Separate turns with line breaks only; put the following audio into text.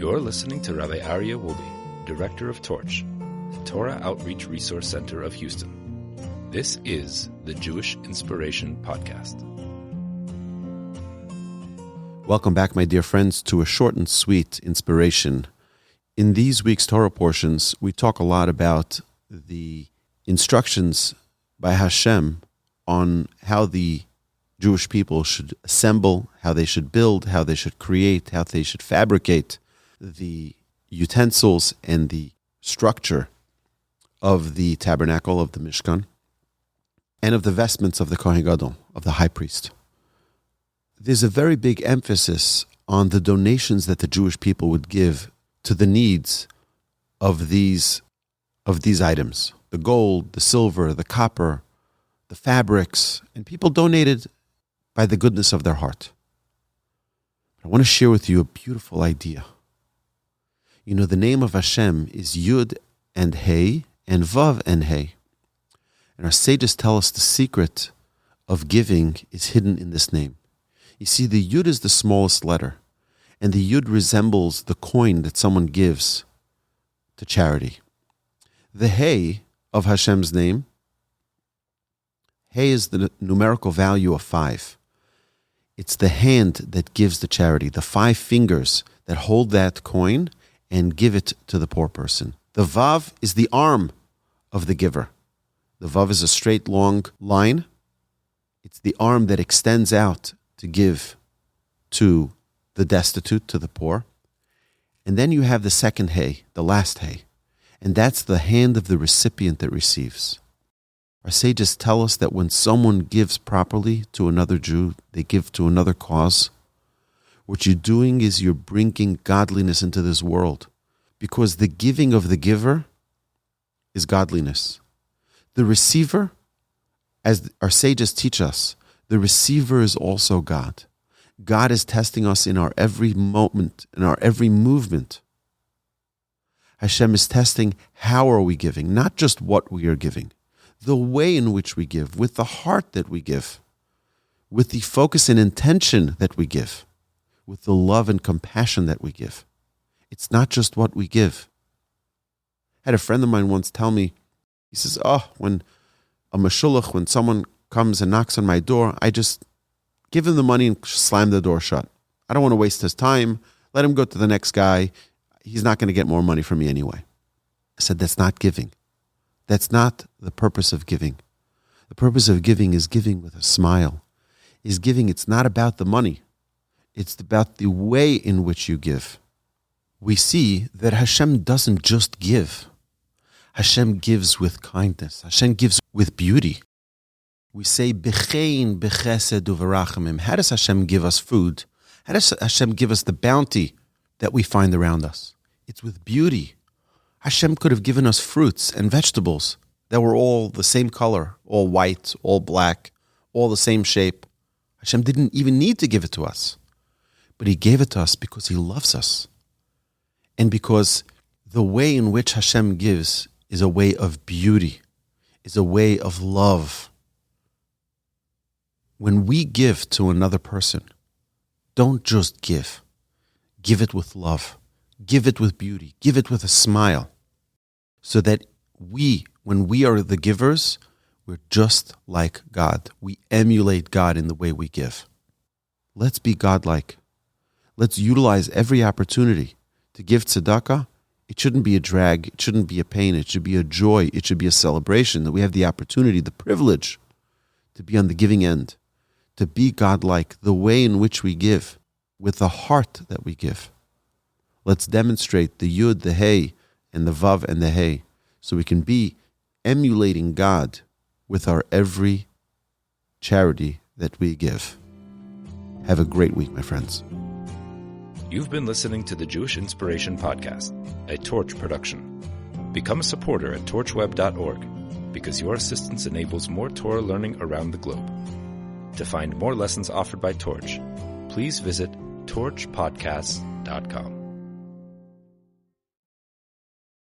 You're listening to Rabbi Aryeh Wolbe, Director of Torch, the Torah Outreach Resource Center of Houston. This is the Jewish Inspiration Podcast.
Welcome back, my dear friends, to a short and sweet inspiration. In these week's Torah portions, we talk a lot about the instructions by Hashem on how the Jewish people should assemble, how they should build, how they should create, how they should fabricate the utensils and the structure of the tabernacle, of the Mishkan, and of the vestments of the Kohen Gadol, of the high priest. There's a very big emphasis on the donations that the Jewish people would give to the needs of these items, the gold, the silver, the copper, the fabrics, and people donated by the goodness of their heart. I want to share with you a beautiful idea. You know, the name of Hashem is Yud and Hey and Vav and Hey. And our sages tell us the secret of giving is hidden in this name. You see, the Yud is the smallest letter, and the Yud resembles the coin that someone gives to charity. The Hey of Hashem's name, Hey is the numerical value of 5. It's the hand that gives the charity, the 5 fingers that hold that coin and give it to the poor person. The Vav is the arm of the giver. The Vav is a straight, long line. It's the arm that extends out to give to the destitute, to the poor. And then you have the second Hey, the last Hey, and that's the hand of the recipient that receives. Our sages tell us that when someone gives properly to another Jew, they give to another cause, what you're doing is you're bringing godliness into this world, because the giving of the giver is godliness. The receiver, as our sages teach us, the receiver is also God. God is testing us in our every moment, in our every movement. Hashem is testing how are we giving, not just what we are giving, the way in which we give, with the heart that we give, with the focus and intention that we give, with the love and compassion that we give. It's not just what we give. I had a friend of mine once tell me, he says, when a mashulach, when someone comes and knocks on my door, I just give him the money and slam the door shut. I don't want to waste his time. Let him go to the next guy. He's not going to get more money from me anyway. I said, that's not giving. That's not the purpose of giving. The purpose of giving is giving with a smile. Is giving, it's not about the money. It's about the way in which you give. We see that Hashem doesn't just give. Hashem gives with kindness. Hashem gives with beauty. We say, B'chein, b'chesed, u'v'rachamim. How does Hashem give us food? How does Hashem give us the bounty that we find around us? It's with beauty. Hashem could have given us fruits and vegetables that were all the same color, all white, all black, all the same shape. Hashem didn't even need to give it to us. But He gave it to us because He loves us. And because the way in which Hashem gives is a way of beauty, is a way of love. When we give to another person, don't just give. Give it with love. Give it with beauty. Give it with a smile. So that when we are the givers, we're just like God. We emulate God in the way we give. Let's be godlike. Let's utilize every opportunity to give tzedakah. It shouldn't be a drag. It shouldn't be a pain. It should be a joy. It should be a celebration that we have the opportunity, the privilege to be on the giving end, to be godlike, the way in which we give, with the heart that we give. Let's demonstrate the Yud, the Hey, and the Vav and the Hey, so we can be emulating God with our every charity that we give. Have a great week, my friends.
You've been listening to the Jewish Inspiration Podcast, a Torch production. Become a supporter at torchweb.org, because your assistance enables more Torah learning around the globe. To find more lessons offered by Torch, please visit torchpodcasts.com.